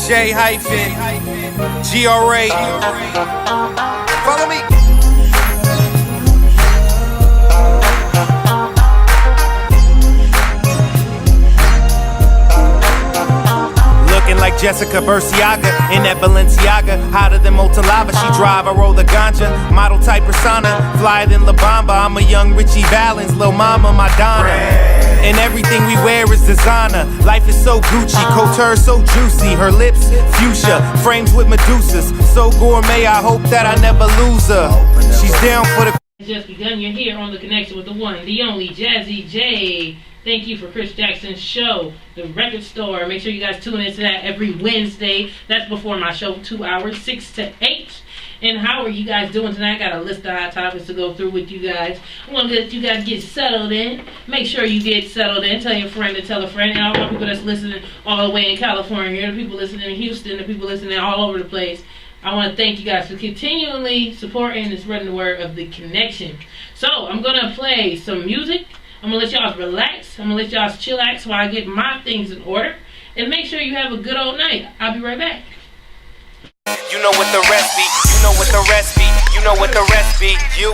J-GRA. Follow me. Looking like Jessica Berciaga in that Balenciaga, hotter than molten lava. She drive, I roll the ganja, model type persona, flyer than La Bamba. I'm a young Richie Valens, Lil Mama, Madonna. And everything we wear is designer. Life is so Gucci, couture so juicy. Her lips fuchsia, frames with Medusas. So gourmet, I hope that I never lose her. She's down for the. Just begun. You're here on the connection with the one, the only Jazzy J. Thank you for Chris Jackson's show, The Record Store. Make sure you guys tune into that every Wednesday. That's before my show, 2 hours, 6 to 8. And how are you guys doing tonight? I got a list of hot topics to go through with you guys. I want to let you guys get settled in. Make sure you get settled in. Tell your friend to tell a friend. And all my people that's listening all the way in California, the people listening in Houston, the people listening all over the place. I want to thank you guys for continually supporting and spreading the word of the connection. So, I'm going to play some music. I'm going to let y'all relax. I'm going to let y'all chillax while I get my things in order. And make sure you have a good old night. I'll be right back. You know what the recipe, you know what the recipe, you know what the recipe, you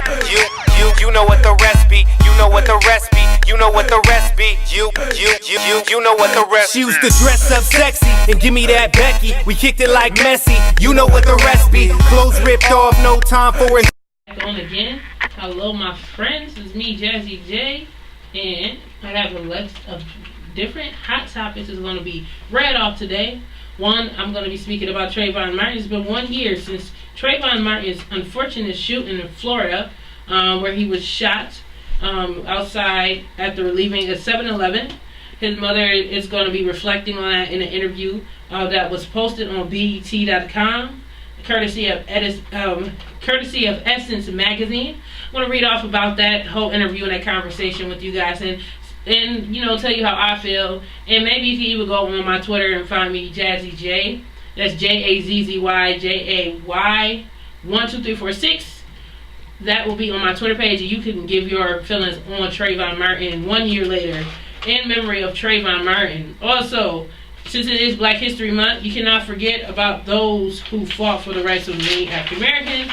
know what the recipe, you know what the recipe, you know what the recipe, you know what the recipe. She used to dress up sexy and give me that Becky. We kicked it like Messi, you know what the recipe. Clothes ripped off, no time for it. Back on again. Hello, my friends. It's me, Jazzy J, and I have a list of different hot topics that's going to be read off today. One, I'm going to be speaking about Trayvon Martin. It's been 1 year since Trayvon Martin's unfortunate shooting in Florida, where he was shot outside after leaving a 7-Eleven. His mother is going to be reflecting on that in an interview that was posted on BET.com, courtesy of Essence Magazine. I'm going to read off about that whole interview and that conversation with you guys, and you know, tell you how I feel. And maybe you can even go on my Twitter and find me Jazzy J. That's JAZZYJAY 12346. That will be on my Twitter page, and you can give your feelings on Trayvon Martin 1 year later in memory of Trayvon Martin. Also, since it is Black History Month, you cannot forget about those who fought for the rights of many African Americans.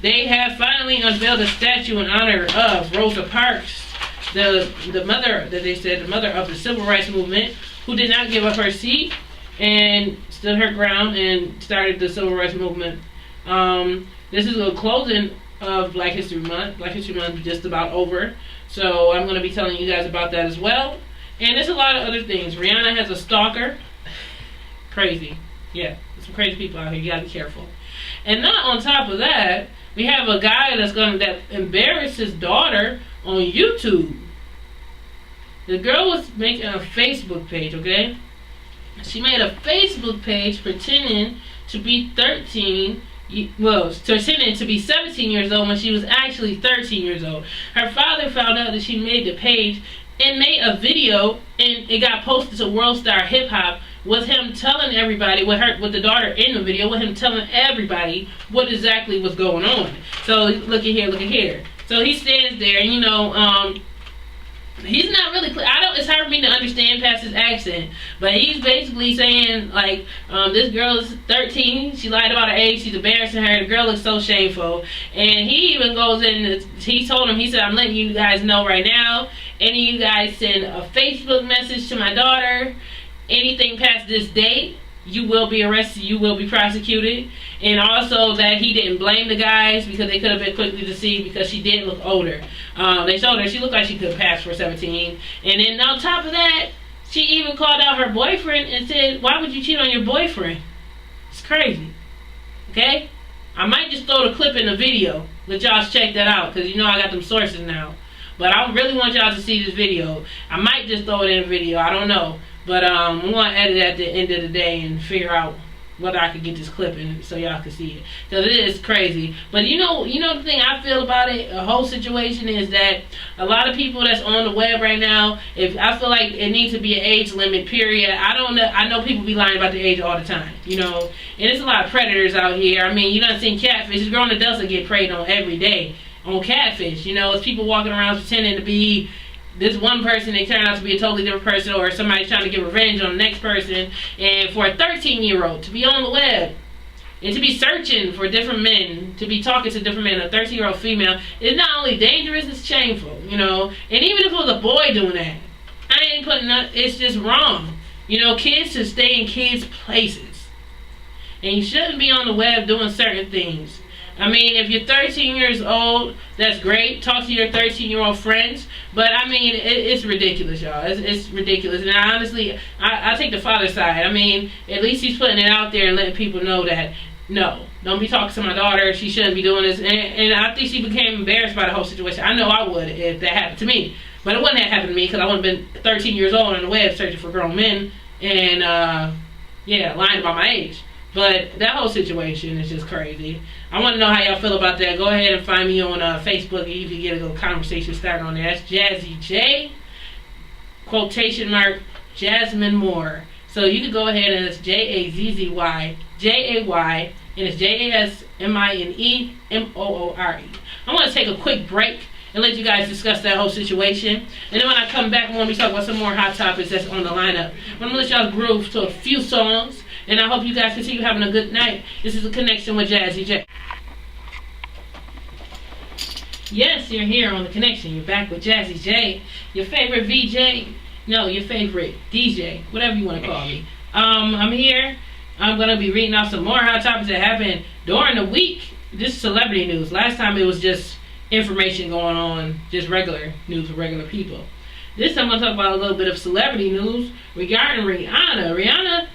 They have finally unveiled a statue in honor of Rosa Parks, the mother that they said, the mother of the civil rights movement, who did not give up her seat and stood her ground and started the civil rights movement. This is a closing of Black History Month. Black History Month is just about over, so I'm going to be telling you guys about that as well. And there's a lot of other things. Rihanna has a stalker. Crazy. Yeah, there's some crazy people out here. You got to be careful. And not on top of that, we have a guy that embarrassed his daughter on YouTube. The girl was making a Facebook page, okay? She made a Facebook page pretending to be pretending to be 17 years old when she was actually 13 years old. Her father found out that she made the page and made a video, and it got posted to World Star Hip Hop with him telling everybody, with the daughter in the video, with him telling everybody what exactly was going on. So look at here. So he stands there, and he's not really clear. It's hard for me to understand past his accent, but he's basically saying like, this girl is 13. She lied about her age. She's embarrassing her. The girl looks so shameful. And he even goes in. He told him. He said, "I'm letting you guys know right now. Any of you guys send a Facebook message to my daughter, anything past this date, you will be arrested, you will be prosecuted." And also that he didn't blame the guys because they could have been quickly deceived because she did look older. They showed her she looked like she could pass for 17. And then on top of that, she even called out her boyfriend and said, "Why would you cheat on your boyfriend?" It's crazy. Okay? I might just throw the clip in the video. Let y'all check that out, because I got them sources now. But I really want y'all to see this video. I might just throw it in a video. I don't know. But I'm going to edit it at the end of the day and figure out whether I could get this clip in so y'all can see it. Because it is crazy. But you know the thing I feel about it, the whole situation, is that a lot of people that's on the web right now, I feel like it needs to be an age limit, period. I know people be lying about the age all the time, And there's a lot of predators out here. I mean, you done seen catfish. Grown adults that get preyed on every day on catfish. It's people walking around pretending to be this one person, they turn out to be a totally different person, or somebody's trying to get revenge on the next person. And for a 13-year-old to be on the web and to be searching for different men, to be talking to different men, a 13-year-old female, is not only dangerous, it's shameful, you know. And even if it was a boy doing that, I ain't putting up, it's just wrong. You know, kids should stay in kids' places. And you shouldn't be on the web doing certain things. I mean, if you're 13 years old, that's great. Talk to your 13-year-old friends. But, I mean, it's ridiculous, y'all. It's ridiculous. And I honestly, I take the father's side. I mean, at least he's putting it out there and letting people know that, no, don't be talking to my daughter. She shouldn't be doing this. And I think she became embarrassed by the whole situation. I know I would if that happened to me. But it wouldn't have happened to me because I would have been 13 years old on the web searching for grown men and, lying about my age. But that whole situation is just crazy. I want to know how y'all feel about that. Go ahead and find me on Facebook, and you can get a little conversation started on there. That's Jazzy J, quotation mark, Jasmine Moore. So you can go ahead and it's JAZZY JAY, and it's JASMINE MOORE. I want to take a quick break and let you guys discuss that whole situation. And then when I come back, I'm going to be talking about some more hot topics that's on the lineup. But I'm going to let y'all groove to a few songs. And I hope you guys continue having a good night. This is A Connection with Jazzy J. Yes, you're here on The Connection. You're back with Jazzy J. Your favorite VJ. No, your favorite DJ. Whatever you want to call me. I'm here. I'm going to be reading off some more hot topics that happened during the week. This is celebrity news. Last time it was just information going on. Just regular news with regular people. This time I'm going to talk about a little bit of celebrity news regarding Rihanna. Rihanna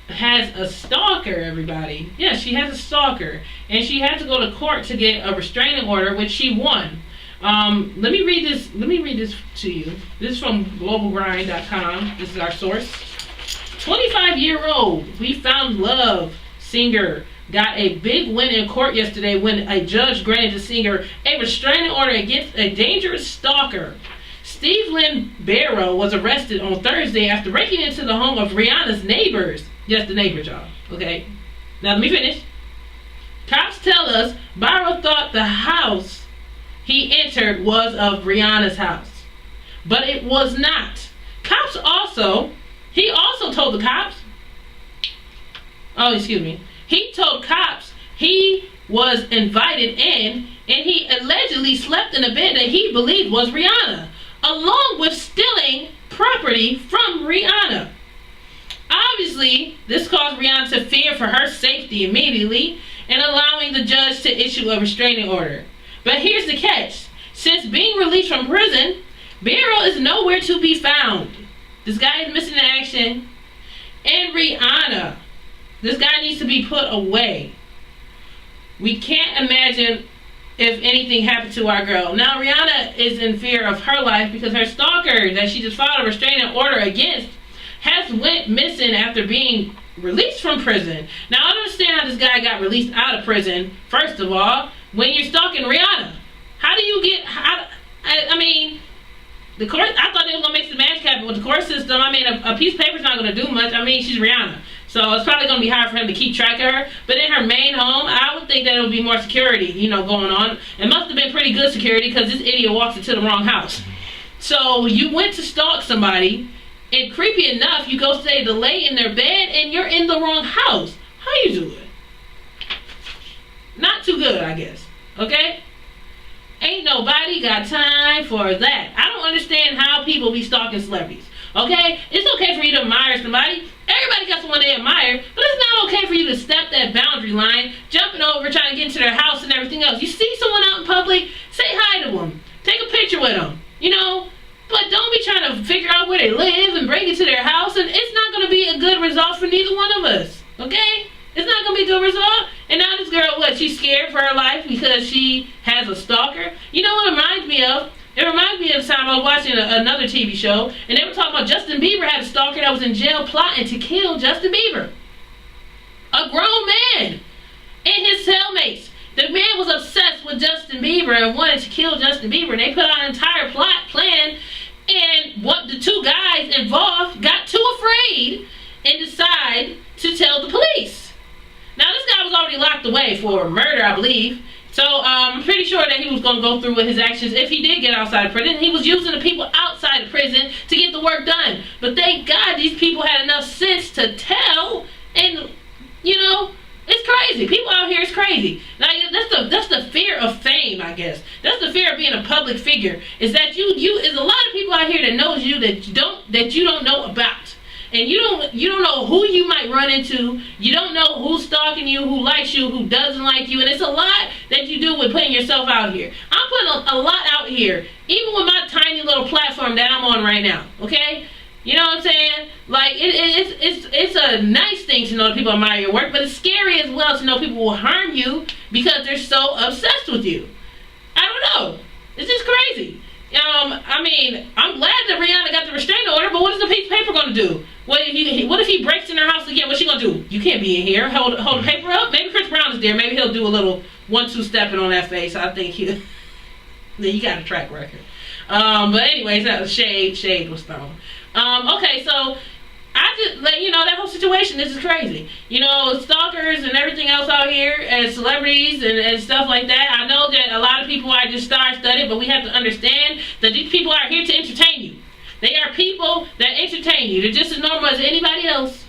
has a stalker, everybody. Yes, she has a stalker. And she had to go to court to get a restraining order, which she won. Let me read this to you. This is from globalgrind.com. This is our source. 25-year-old We Found Love singer got a big win in court yesterday when a judge granted the singer a restraining order against a dangerous stalker. Steve Lynn Barrow was arrested on Thursday after breaking into the home of Rihanna's neighbors. Yes, the neighbors, y'all. Okay. Now, let me finish. Cops tell us Barrow thought the house he entered was of Rihanna's house. But it was not. He also told the cops, he told cops he was invited in and he allegedly slept in a bed that he believed was Rihanna, along with stealing property from Rihanna. Obviously, this caused Rihanna to fear for her safety immediately and allowing the judge to issue a restraining order. But here's the catch. Since being released from prison, Barrow is nowhere to be found. This guy is missing in action. And Rihanna, this guy needs to be put away. We can't imagine if anything happened to our girl. Now, Rihanna is in fear of her life because her stalker that she just filed a restraining order against has went missing after being released from prison. Now, I don't understand how this guy got released out of prison. First of all, when you're stalking Rihanna, how do you get... the court... I thought they were going to make some magic happen with the court system. I mean, a piece of paper's not going to do much. I mean, she's Rihanna. So it's probably going to be hard for him to keep track of her. But in her main home, I would think that it would be more security, going on. It must have been pretty good security because this idiot walks into the wrong house. So you went to stalk somebody... And creepy enough, you go stay to lay in their bed and you're in the wrong house. How you do it? Not too good, I guess. Okay? Ain't nobody got time for that. I don't understand how people be stalking celebrities. Okay? It's okay for you to admire somebody. Everybody got someone they admire. But it's not okay for you to step that boundary line, jumping over, trying to get into their house and everything else. You see someone out in public, say hi to them. Take a picture with them. But don't be trying to figure out where they live and break into their house. And it's not going to be a good result for neither one of us. Okay? It's not going to be a good result. And now this girl, she's scared for her life because she has a stalker. You know what it reminds me of? It reminds me of the time I was watching another TV show. And they were talking about Justin Bieber had a stalker that was in jail plotting to kill Justin Bieber. A grown man. And his cellmates. The man was obsessed with Justin Bieber and wanted to kill Justin Bieber. And they put out an entire plan. And what the two guys involved got too afraid and decided to tell the police. Now, this guy was already locked away for murder, I believe. So I'm pretty sure that he was going to go through with his actions if he did get outside of prison. He was using the people outside of prison to get the work done. But thank God these people had enough sense to tell, and you know, it's crazy. People out here is crazy. Now that's the fear of fame, I guess. That's the fear of being a public figure. Is that you is a lot of people out here that knows you that you don't know about. And you don't know who you might run into. You don't know who's stalking you, who likes you, who doesn't like you. And it's a lot that you do with putting yourself out here. I'm putting a lot out here, even with my tiny little platform that I'm on right now. Okay? You know what I'm saying? Like, it's a nice thing to know that people admire your work, but it's scary as well to know people will harm you because they're so obsessed with you. I don't know. It's just crazy. I mean, I'm glad that Rihanna got the restraining order, but what is the piece of paper going to do? What if he breaks in her house again? What's she going to do? You can't be in here. Hold the paper up? Maybe Chris Brown is there. Maybe he'll do a little 1-2 stepping on that face. I think he got a track record. But anyways, that was shade was thrown. Okay, so I just that whole situation. This is crazy. Stalkers and everything else out here, and celebrities and stuff like that. I know that a lot of people are just star-studded, but we have to understand that these people are here to entertain you. They are people that entertain you. They're just as normal as anybody else.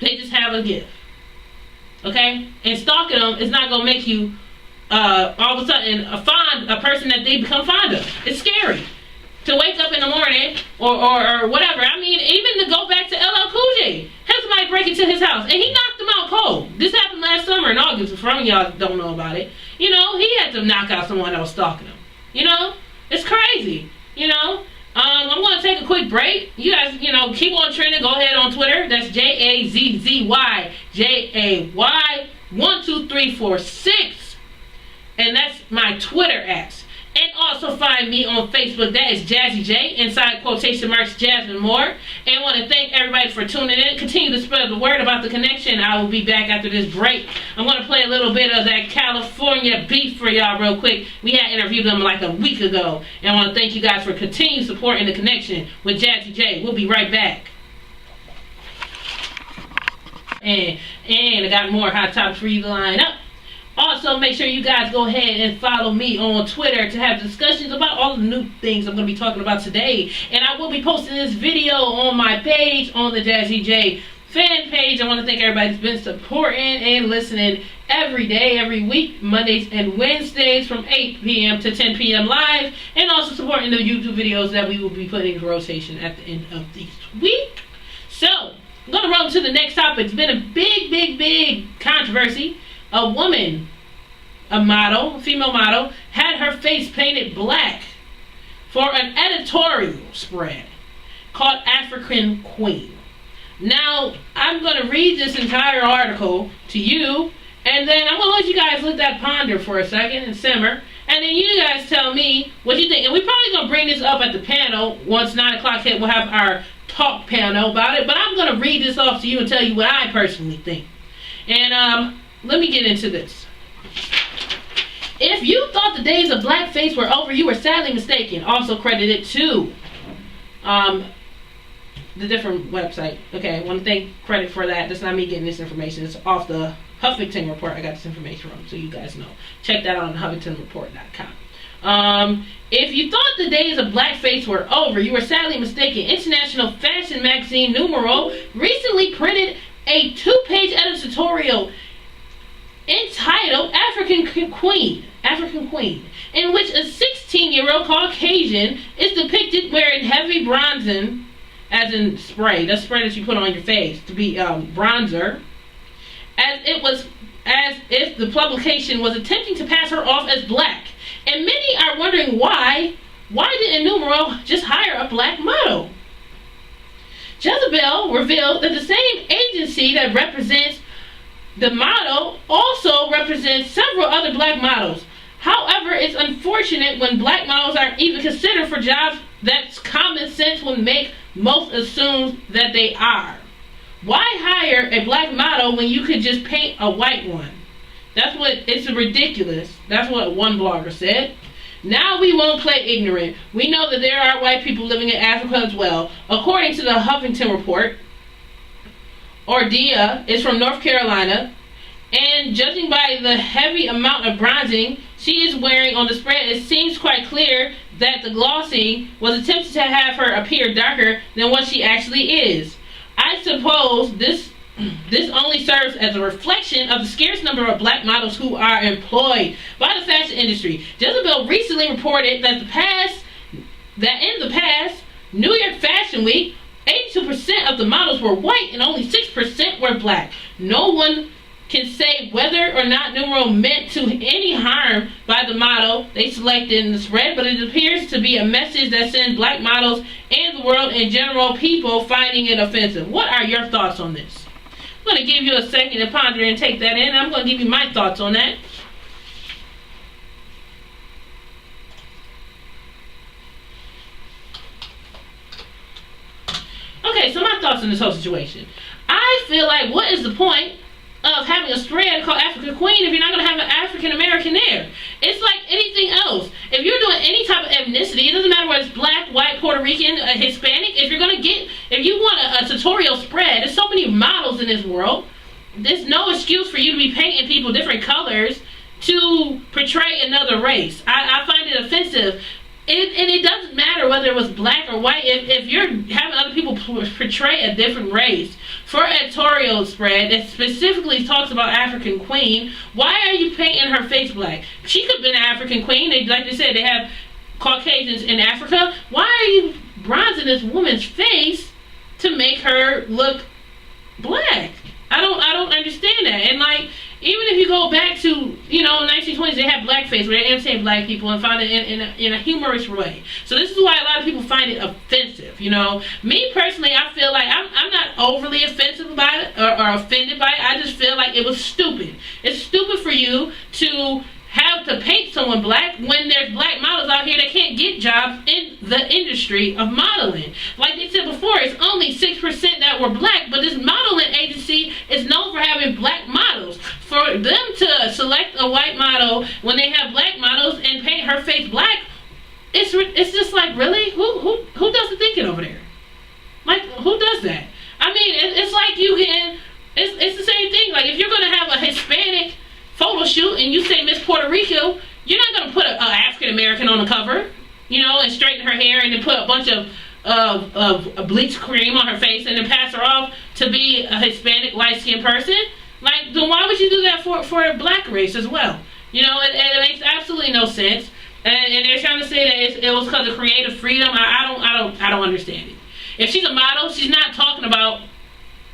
They just have a gift. Okay, and stalking them is not gonna make you all of a sudden a person that they become fond of. It's scary to wake up in the morning or whatever. I mean, even to go back to LL Cool J, had somebody break into his house and he knocked them out cold. This happened last summer in August. If some of y'all don't know about it, he had to knock out someone that was stalking him. It's crazy. I'm going to take a quick break. You guys, keep on trending. Go ahead on Twitter. That's JAZZYJA12346. And that's my Twitter apps. And also find me on Facebook. That is Jazzy J, inside quotation marks Jasmine Moore. And I want to thank everybody for tuning in. Continue to spread the word about the connection. I will be back after this break. I'm going to play a little bit of that California beef for y'all real quick. We had interviewed them like a week ago. And I want to thank you guys for continuing supporting the connection with Jazzy J. We'll be right back. And I got more hot topics for you to line up. Also, make sure you guys go ahead and follow me on Twitter to have discussions about all the new things I'm going to be talking about today. And I will be posting this video on my page, on the Jazzy J fan page. I want to thank everybody that's been supporting and listening every day, every week, Mondays and Wednesdays from 8 p.m. to 10 p.m. live. And also supporting the YouTube videos that we will be putting in rotation at the end of this week. So, I'm going to roll to the next topic. It's been a big controversy. A woman, a female model, had her face painted black for an editorial spread called African Queen. Now, I'm going to read this entire article to you, and then I'm going to let you guys let that ponder for a second and simmer, and then you guys tell me what you think. And we're probably going to bring this up at the panel. Once 9 o'clock hit, we'll have our talk panel about it, but I'm going to read this off to you and tell you what I personally think. And, let me get into this. If you thought the days of blackface were over, you were sadly mistaken. Also credited to the different website. Okay, I want to thank credit for that. That's not me getting this information. It's off the Huffington Report. I got this information from, so you guys know. Check that out on HuffingtonReport.com. If you thought the days of blackface were over, you were sadly mistaken. International fashion magazine Numero recently printed a 2-page editorial entitled African Queen, in which a 16-year-old Caucasian is depicted wearing heavy bronzing, as in spray, that's spray that you put on your face to be bronzer, as if the publication was attempting to pass her off as black. And many are wondering why didn't Numero just hire a black model? Jezebel revealed that the same agency that represents the model also represents several other black models. However, it's unfortunate when black models are even considered for jobs that common sense would make most assume that they are. Why hire a black model when you could just paint a white one? It's ridiculous. That's what one blogger said. Now we won't play ignorant. We know that there are white people living in Africa as well. According to the Huffington Report, Ordia is from North Carolina, and judging by the heavy amount of bronzing she is wearing on the spread, it seems quite clear that the glossing was attempted to have her appear darker than what she actually is. I suppose this only serves as a reflection of the scarce number of black models who are employed by the fashion industry. Jezebel recently reported that in the past New York Fashion Week, 82% of the models were white and only 6% were black. No one can say whether or not numero meant to any harm by the model they selected in the spread, but it appears to be a message that sends black models and the world in general people finding it offensive. What are your thoughts on this? I'm going to give you a second to ponder and take that in. I'm going to give you my thoughts on that. Okay, so my thoughts on this whole situation. I feel like, what is the point of having a spread called African Queen if you're not going to have an African American there? It's like anything else. If you're doing any type of ethnicity, it doesn't matter whether it's black, white, Puerto Rican, Hispanic. If you want a tutorial spread, there's so many models in this world. There's no excuse for you to be painting people different colors to portray another race. I find it offensive. And it doesn't matter whether it was black or white. If you're having other people portray a different race for a editorial spread that specifically talks about African Queen, why are you painting her face black? She could have been an African Queen. Like they said, they have Caucasians in Africa. Why are you bronzing this woman's face to make her look black? I don't understand that. And like, even if you go back to, 1920s, they had blackface where they imitate black people and found it in a humorous way. So this is why a lot of people find it offensive. Me personally, I feel like I'm not overly offensive about it or offended by it. I just feel like it was stupid. It's stupid for you to have to paint someone black when there's black models out here that can't get jobs in the industry of modeling. Like they said before, it's only 6% that were black, but this modeling agency is known for having black models. For them to select a white model when they have black models and paint her face black, it's just like, really? Who does the thinking over there? Like, who does that? I mean, it's like it's the same thing. Like, if you're going to have a Hispanic photo shoot and you say Miss Puerto Rico, you're not going to put an African American on the cover, and straighten her hair and then put a bunch of bleach cream on her face and then pass her off to be a Hispanic light-skinned person. Like, then why would you do that for a black race as well? It makes absolutely no sense. And they're trying to say that it was because of creative freedom. I don't understand it. If she's a model, she's not talking about.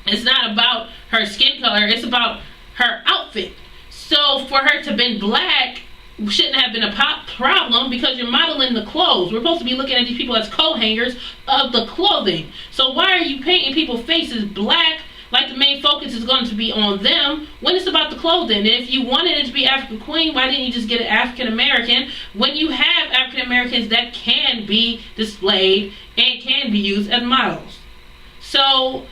It's not about her skin color. It's about her outfit. So for her to have been black shouldn't have been a problem because you're modeling the clothes. We're supposed to be looking at these people as coat hangers of the clothing. So why are you painting people's faces black like the main focus is going to be on them when it's about the clothing? And if you wanted it to be African Queen, why didn't you just get an African American when you have African Americans that can be displayed and can be used as models? So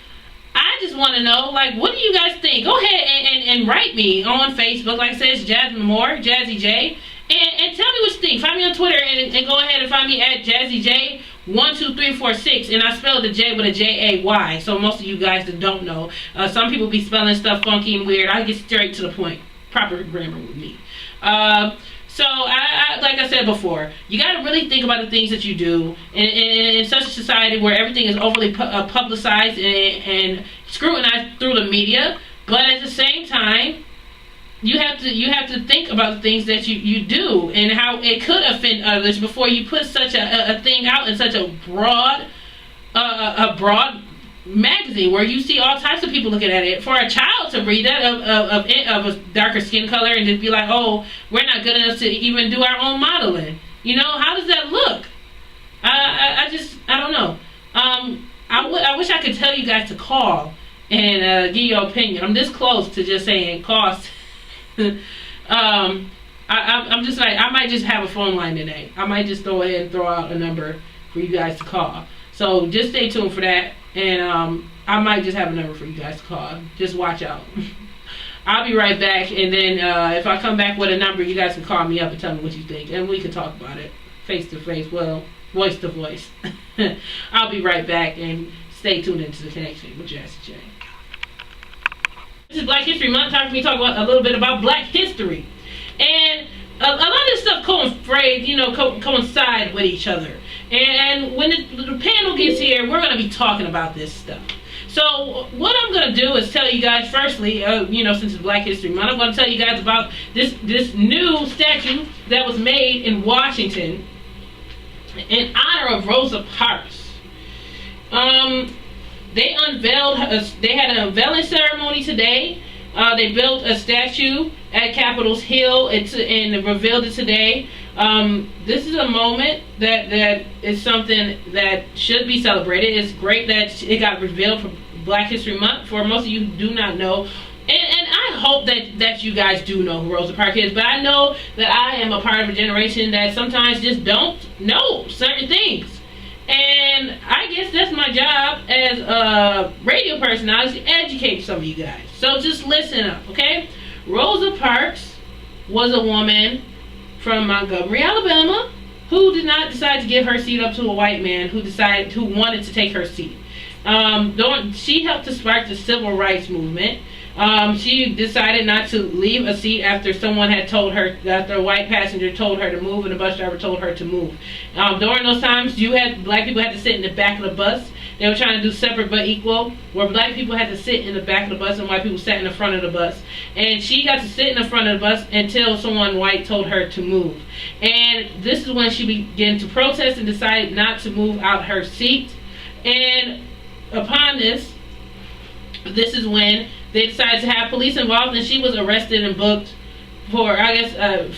I just want to know, like, what do you guys think? Go ahead and write me on Facebook, like I said, it's Jasmine Moore, Jazzy J, and tell me what you think. Find me on Twitter and go ahead and find me at Jazzy J 12346, and I spelled the J with a J-A-Y, so most of you guys that don't know, some people be spelling stuff funky and weird. I get straight to the point, proper grammar with me. So, I like I said before, you got to really think about the things that you do in such a society where everything is overly publicized and scrutinized through the media. But at the same time, you have to think about the things that you do and how it could offend others before you put such a thing out in such a broad magazine where you see all types of people looking at it. For a child to read that of a darker skin color and just be like, oh, we're not good enough to even do our own modeling. How does that look? I don't know. I wish I could tell you guys to call and give your opinion. I'm this close to just saying cost. I'm just like, I might just have a phone line today. I might just throw ahead and throw out a number for you guys to call. So just stay tuned for that. And I might just have a number for you guys to call. Just watch out. I'll be right back. And then if I come back with a number, you guys can call me up and tell me what you think. And we can talk about it face to face. Well, voice to voice. I'll be right back. And stay tuned into The Connection with Jazzy J. This is Black History Month. Time for me to talk about a little bit about Black history. And a lot of this stuff coincide with each other. And when the panel gets here, we're going to be talking about this stuff. So what I'm going to do is tell you guys, firstly, since it's Black History Month, I'm going to tell you guys about this new statue that was made in Washington in honor of Rosa Parks. They had an unveiling ceremony today. They built a statue at Capitol Hill and revealed it today. This is a moment that is something that should be celebrated. It's great that it got revealed for Black History Month. For most of you who do not know, and I hope that you guys do know who Rosa Parks is, but I know that I am a part of a generation that sometimes just don't know certain things. And I guess that's my job as a radio personality, to educate some of you guys. So just listen up, okay? Rosa Parks was a woman from Montgomery, Alabama, who did not decide to give her seat up to a white man who wanted to take her seat. She helped to spark the civil rights movement. She decided not to leave a seat after a white passenger told her to move and the bus driver told her to move. During those times, black people had to sit in the back of the bus. They were trying to do separate but equal, where black people had to sit in the back of the bus and white people sat in the front of the bus. And she got to sit in the front of the bus until someone white told her to move. And this is when she began to protest and decided not to move out her seat. And upon this is when they decided to have police involved, and she was arrested and booked for,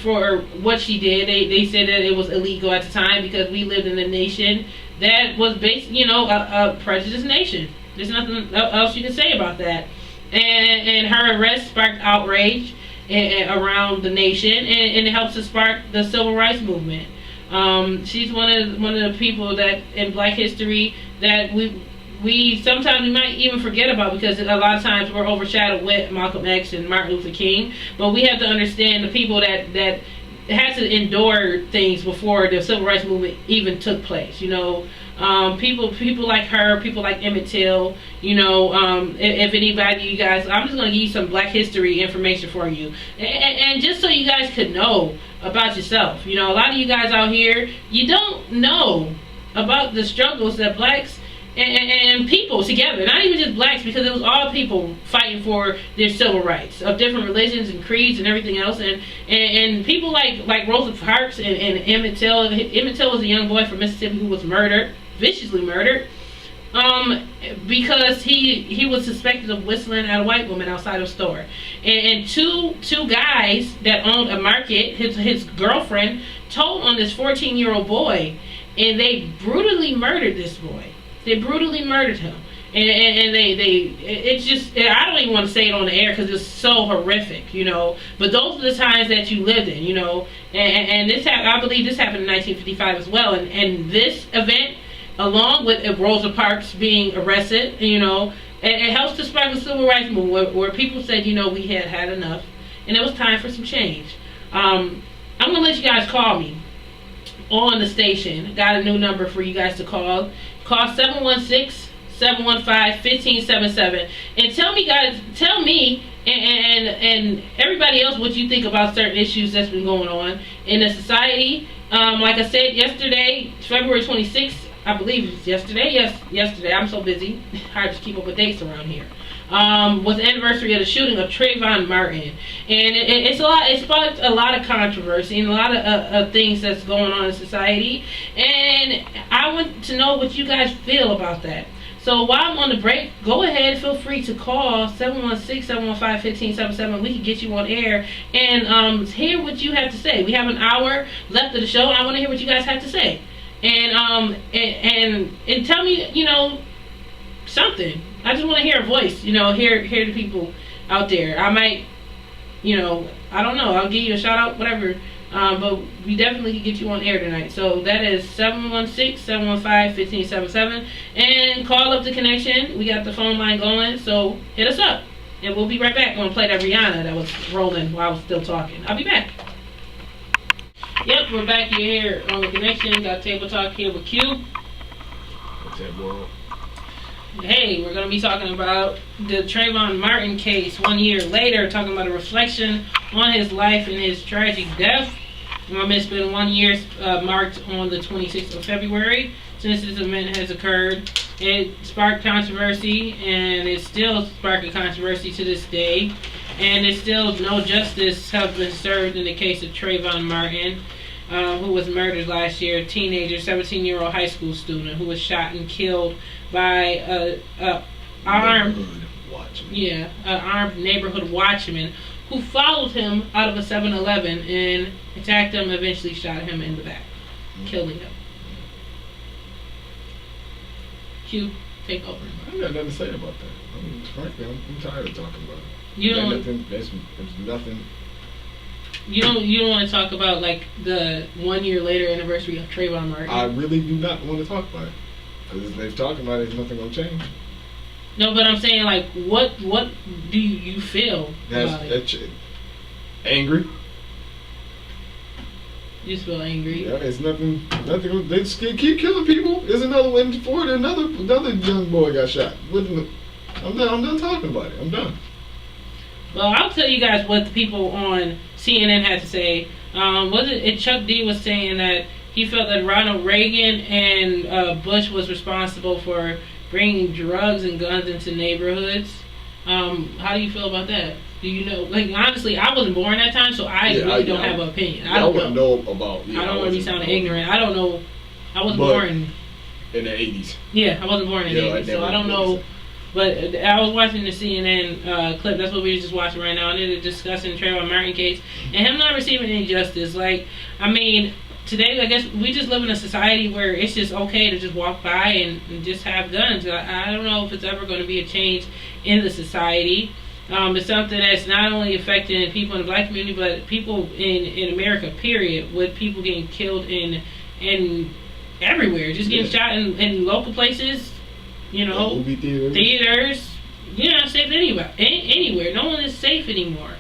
for what she did. They said that it was illegal at the time because we lived in a nation that was based, a prejudiced nation. There's nothing else you can say about that. And her arrest sparked outrage around the nation, and it helps to spark the civil rights movement. She's one of the people that in Black history that we sometimes we might even forget about, because a lot of times we're overshadowed with Malcolm X and Martin Luther King. But we have to understand the people that had to endure things before the civil rights movement even took place. People like her, people like Emmett Till. If anybody, you guys, I'm just gonna give you some Black history information for you, and just so you guys could know about yourself. A lot of you guys out here, you don't know about the struggles that blacks and people together, not even just blacks, because it was all people fighting for their civil rights of different religions and creeds and everything else, and people like Rosa Parks and Emmett Till. Emmett Till was a young boy from Mississippi who was viciously murdered, because he was suspected of whistling at a white woman outside a store, and two guys that owned a market, his girlfriend told on this 14-year-old boy, and they brutally murdered this boy. They brutally murdered him, and it's just, I don't even want to say it on the air because it's so horrific, But those are the times that you lived in, And this I believe this happened in 1955 as well. And this event, along with Rosa Parks being arrested, it helps to spark the civil rights movement where people said, we had enough, and it was time for some change. I'm gonna let you guys call me on the station. Got a new number for you guys to call. Call 716-715-1577 and tell me and everybody else what you think about certain issues that's been going on in the society. Like I said yesterday, February 26th, I believe it's yesterday. Yes, yesterday. I'm so busy, hard to keep up with dates around here. Was the anniversary of the shooting of Trayvon Martin, and it sparked a lot of controversy and a lot of things that's going on in society, and I want to know what you guys feel about that. So while I'm on the break, go ahead, feel free to call 716-715-1577. We can get you on air and hear what you have to say. We have an hour left of the show, and I want to hear what you guys have to say, and tell me, something. I just want to hear a voice, hear the people out there. I might, I don't know, I'll give you a shout out, whatever. But we definitely can get you on air tonight. So that is 716-715-1577. And call up the connection. We got the phone line going, so hit us up. And we'll be right back. I'm going to play that Rihanna that was rolling while I was still talking. I'll be back. Yep, we're back here on the connection. Got Table Talk here with Q. What's that, boy? Hey, we're going to be talking about the Trayvon Martin case 1 year later, talking about a reflection on his life and his tragic death. It's been 1 year marked on the 26th of February since this event has occurred. It sparked controversy, and it's still sparking controversy to this day. And it's still no justice has been served in the case of Trayvon Martin, who was murdered last year, a teenager, 17-year-old high school student who was shot and killed by an armed neighborhood watchman who followed him out of a 7-Eleven and attacked him, eventually shot him in the back, killing him. Q, take over. I got nothing to say about that. Frankly, I'm tired of talking about it. You don't. There's nothing. You don't want to talk about like the 1 year later anniversary of Trayvon Martin. I really do not want to talk about it because if they've talked about it, there's nothing gonna change. No, but I'm saying like, what do you feel about it? Angry. You just feel angry. Yeah, it's nothing. They just keep killing people. There's another one in Florida. Another young boy got shot. I'm done talking about it. I'm done. Well, I'll tell you guys what the people on CNN had to say. Chuck D was saying that he felt that Ronald Reagan and Bush was responsible for bringing drugs and guns into neighborhoods. How do you feel about that? Do you know? Like, honestly, I wasn't born that time, so I really don't have an opinion. I don't know about. I don't want to be sounding ignorant. I don't know. I wasn't born in the 80s. Yeah, I wasn't born in the 80s, so I don't know. But I was watching the CNN clip. That's what we were just watching right now, and they're discussing Trayvon Martin case and him not receiving any justice. Like, I mean, today I guess we just live in a society where it's just okay to just walk by and just have guns. I don't know if it's ever going to be a change in the society. It's something that's not only affecting people in the black community, but people in America, period, with people getting killed in everywhere, just getting shot in local places. You know, movie theaters, safe anywhere. No one is safe anymore.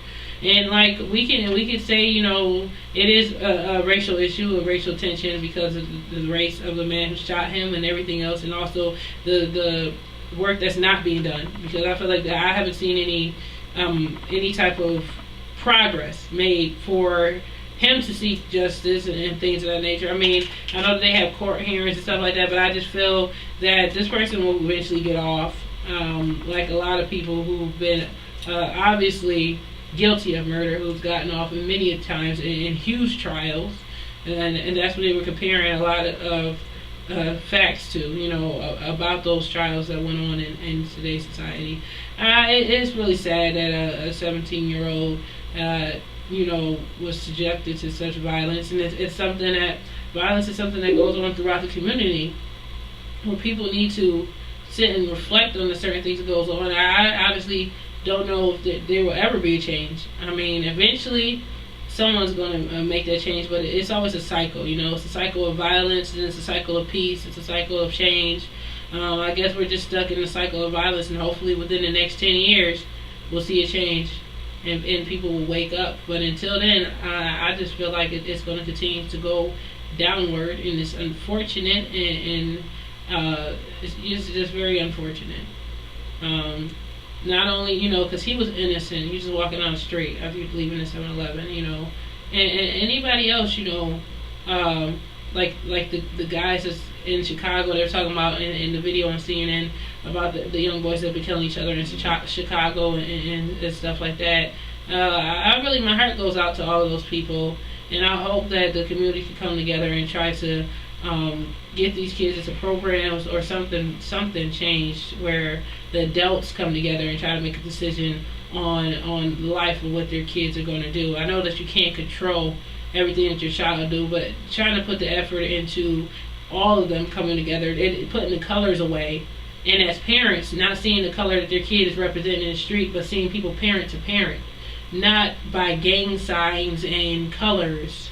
And like we can say, you know, it is a racial issue, a racial tension because of the race of the man who shot him and everything else, and also the work that's not being done. Because I feel like that I haven't seen any type of progress made for him to seek justice and things of that nature. I mean, I know that they have court hearings and stuff like that, but I just feel that this person will eventually get off. Like a lot of people who've been obviously guilty of murder, who've gotten off many times in huge trials, and that's what they were comparing a lot of facts to, you know, about those trials that went on in today's society. It's really sad that a 17-year-old you know, was subjected to such violence, and it's something that violence is something that goes on throughout the community, where people need to sit and reflect on the certain things that goes on. I obviously don't know if there will ever be a change. I mean, eventually someone's going to make that change, but it's always a cycle. You know, it's a cycle of violence, and it's a cycle of peace. It's a cycle of change. I guess we're just stuck in the cycle of violence, and hopefully within the next 10 years we'll see a change. And people will wake up. But until then, I just feel like it's going to continue to go downward, and it's unfortunate, and it's just very unfortunate. Not only, you know, because he was innocent, he was just walking down the street after leaving the 7-Eleven, you know, and anybody else, you know, like the guys that's in Chicago, they were talking about in the video on CNN about the young boys that have been killing each other in Chicago and stuff like that. My heart goes out to all of those people, and I hope that the community can come together and try to get these kids into programs or something changed where the adults come together and try to make a decision on life and what their kids are going to do. I know that you can't control everything that your child will do, but trying to put the effort into all of them coming together and putting the colors away, and as parents not seeing the color that their kid is representing in the street, but seeing people parent to parent, not by gang signs and colors,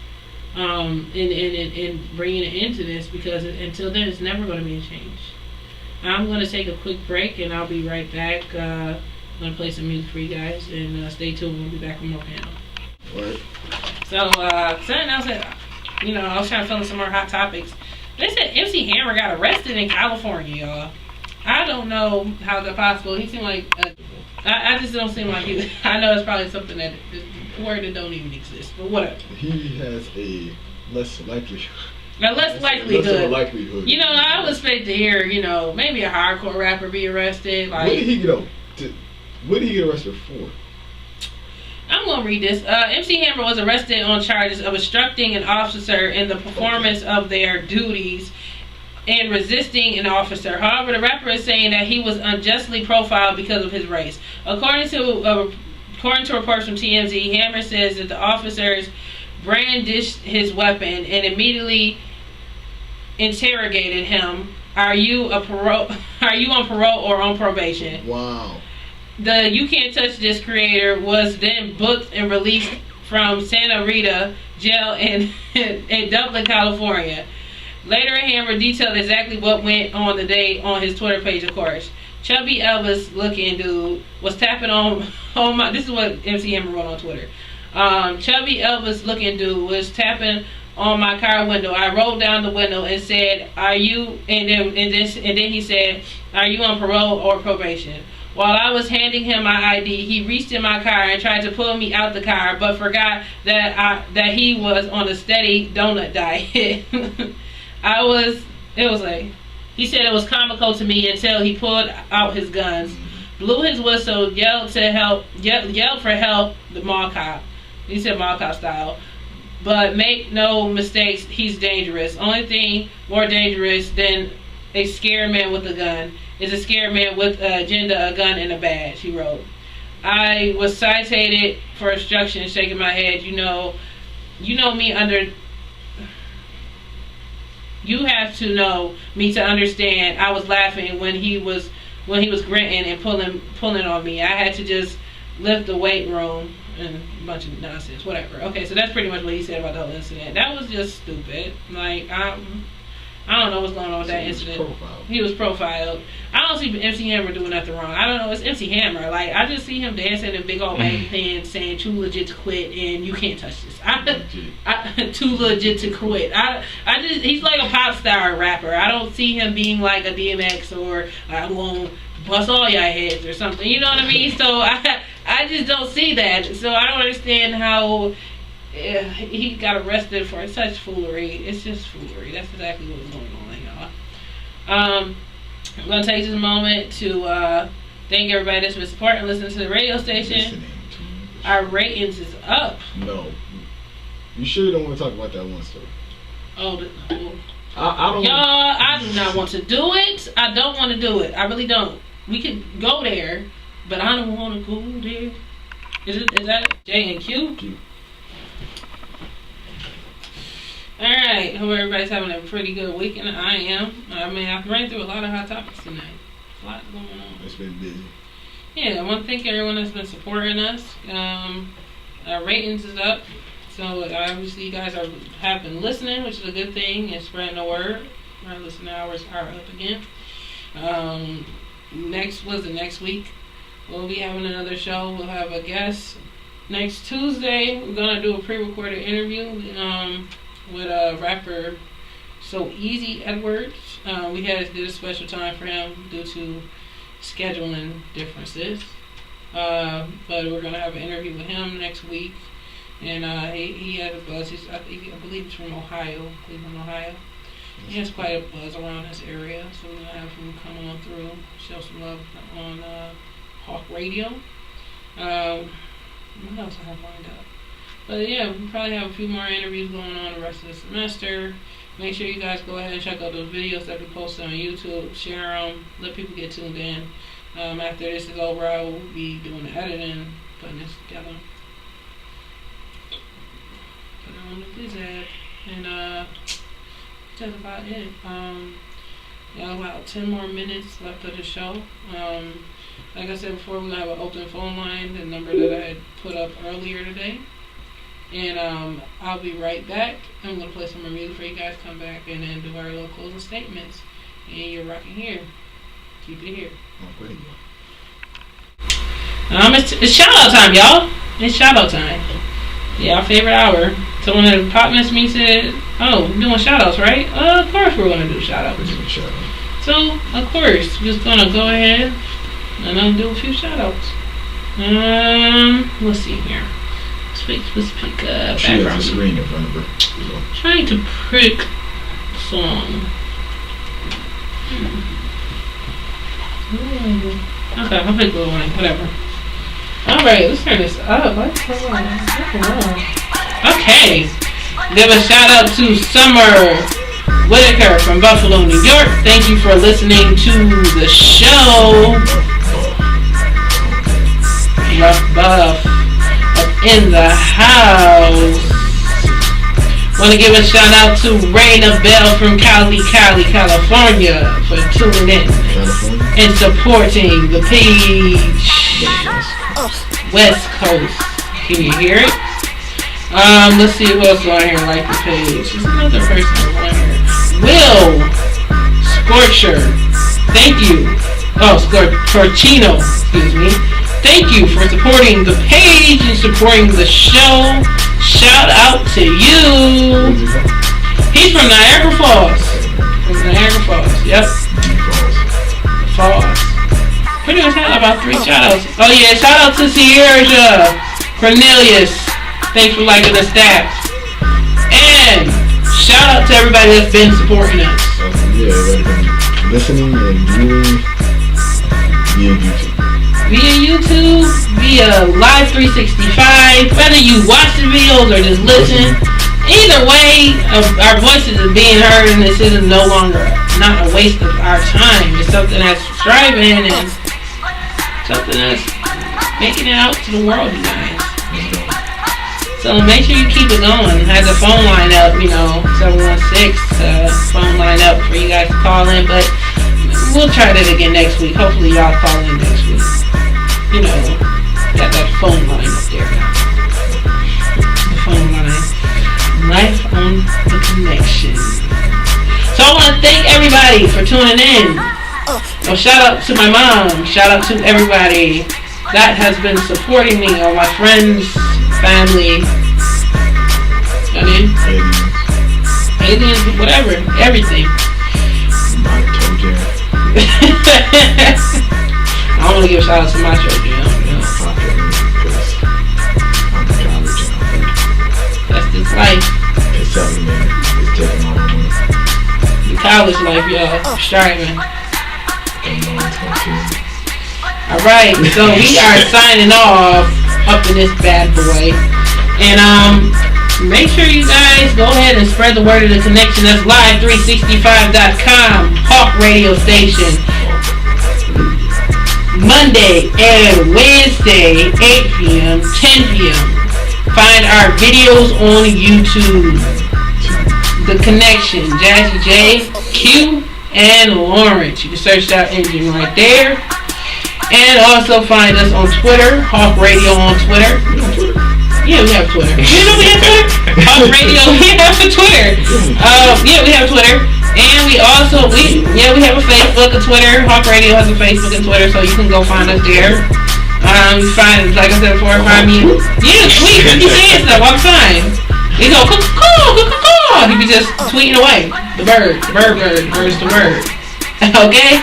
and bringing it into this, because until then it's never going to be a change. I'm going to take a quick break and I'll be right back. I'm going to play some music for you guys, and stay tuned. We'll be back with more panel. Right. So something else that, you know, I was trying to fill in some more hot topics. They said MC Hammer got arrested in California, y'all. I don't know how that's possible. He seemed like I just don't seem like he. I know it's probably something that word that don't even exist, but whatever. He has a less likelihood. A less likelihood. Less of a likelihood. You know, I would expect to hear, you know, maybe a hardcore rapper be arrested. Like, what did he get? What did he get arrested for? I'm gonna read this. MC Hammer was arrested on charges of obstructing an officer in the performance of their duties and resisting an officer. However, the rapper is saying that he was unjustly profiled because of his race. According to reports from TMZ, Hammer says that the officers brandished his weapon and immediately interrogated him. Are you on parole or on probation? Wow. The You Can't Touch This creator was then booked and released from Santa Rita jail in Dublin, California. Later, Hammer detailed exactly what went on the day on his Twitter page, of course. Chubby Elvis looking dude was tapping on my, this is what MC Hammer wrote on Twitter. Chubby Elvis looking dude was tapping on my car window. I rolled down the window and said, "Are you?" And then he said, "Are you on parole or probation?" While I was handing him my ID, he reached in my car and tried to pull me out the car, but forgot that he was on a steady donut diet. He said it was comical to me until he pulled out his guns, blew his whistle, yelled for help, the mall cop. He said mall cop style. But make no mistakes, he's dangerous. Only thing more dangerous than a scared man with a gun is a scared man with an agenda, a gun, and a badge, he wrote. I was cited for obstruction, shaking my head. You know me under... You have to know me to understand. I was laughing when he was grinning and pulling on me. I had to just lift the weight room and a bunch of nonsense, whatever. Okay, so that's pretty much what he said about the whole incident. That was just stupid. Like, I don't know what's going on with that incident. He was profiled. I don't see MC Hammer doing nothing wrong. I don't know. It's MC Hammer. Like, I just see him dancing in big old baggy pants, saying "too legit to quit" and "you can't touch this." Too legit to quit. He's like a pop star rapper. I don't see him being like a DMX or "I'm gonna bust all y'all heads" or something. You know what I mean? So I just don't see that. So I don't understand how he got arrested for such foolery. It's just foolery. That's exactly what's going on, y'all. I'm going to take this moment to thank everybody that's been supporting and listening to the radio station. Our ratings is up. No. You sure don't want to talk about that one story? I don't. Y'all, I do not want to do it. I don't want to do it. I really don't. We could go there, but I don't want to go there. Is that J and Q? Alright, hope everybody's having a pretty good weekend. I am. I mean, I've ran through a lot of hot topics tonight. A lot going on. It's been busy. Yeah, I want to thank everyone that's been supporting us. Our ratings is up. So, obviously, you guys have been listening, which is a good thing, and spreading the word. Our listening hours are up again. Next week, we'll be having another show. We'll have a guest. Next Tuesday, we're going to do a pre-recorded interview with rapper So Easy Edwards. We had to do a special time for him due to scheduling differences. But we're going to have an interview with him next week. And he has a buzz. I believe he's from Ohio, Cleveland, Ohio. He has quite a buzz around his area. So we're going to have him come on through, show some love on Hawk Radio. What else I have lined up? But yeah, we'll probably have a few more interviews going on the rest of the semester. Make sure you guys go ahead and check out those videos that we posted on YouTube. Share them. Let people get tuned in. After this is over, I will be doing the editing, putting this together. Put it on the Blizzard. And that's about it. About 10 more minutes left of the show. Like I said before, we're going to have an open phone line, the number that I had put up earlier today. And I'll be right back. I'm going to play some more music for you guys, come back, and then do our little closing statements. And you're rocking here. Keep it here. It's shout out time, y'all. It's shout out time. Yeah, our favorite hour. Someone at Pop Miss Me said, "Oh, we're doing shout outs, right?" Of course we're going to do shout outs. So, of course, we're just going to go ahead and I'll do a few shout outs. Let's see here. specific She has background. a screen in front of her. Trying to pick song. Okay, I'll pick Lil Wayne, whatever. Alright, let's turn this up. Okay. Give a shout out to Summer Whitaker from Buffalo, New York. Thank you for listening to the show. Rough Buff up in the house. Want to give a shout out to Raina Bell from Cali, California for tuning in and supporting the page. West Coast. Can you hear it? Let's see who else is on here like the page. There's another person on here. Will Scorcher. Thank you. Oh, Scorchino. Excuse me. Thank you for supporting the page and supporting the show. Shout out to you. He's from Niagara Falls. Yep. Falls. Pretty much had about 3 shout outs. Oh yeah, shout out to Sierra Cornelius. Thanks for liking the stats. And shout out to everybody that's been supporting us. Yeah, everybody been listening and viewing via YouTube. Via YouTube, via Live 365, whether you watch the videos or just listen. Either way, our voices are being heard, and this is no longer not a waste of our time. It's something that's thriving and something that's making it out to the world, you guys. So make sure you keep it going. Have the phone line up, 716 phone line up for you guys to call in, but we'll try that again next week. Hopefully y'all call in next week. Got that phone line up there. The phone line. Life on the connection. So I want to thank everybody for tuning in. Well, shout out to my mom. Shout out to everybody that has been supporting me. All my friends, family. Aliens, whatever. Everything. I want to give a shout out to my church, That's just life. It's taking all the money. The college life, y'all. Striving. Alright, so we are signing off up in this bad boy. And make sure you guys go ahead and spread the word of the connection. That's live365.com, Hawk radio station. Monday and Wednesday, 8 p.m., 10 p.m. Find our videos on YouTube. The Connection, Jazzy J, Q, and Lawrence. You can search that engine right there. And also find us on Twitter, Hawk Radio on Twitter. Yeah, we have Twitter. You know we have Twitter? Hawk Radio, we have a Twitter. Yeah, we have Twitter. And we also, we have a Facebook, a Twitter. Hawk Radio has a Facebook and Twitter, so you can go find us there. You find, like I said before, find me. Yeah, tweet. You saying stuff all the time. You go, caw. You be just tweeting away. The bird's the bird. Okay?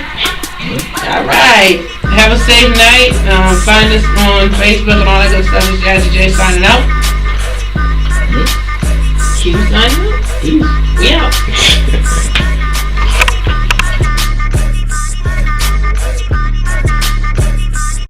Alright. Have a safe night. Find us on Facebook and all that good stuff. It's Jazzy J signing out. Keep signing out. Peace. We out.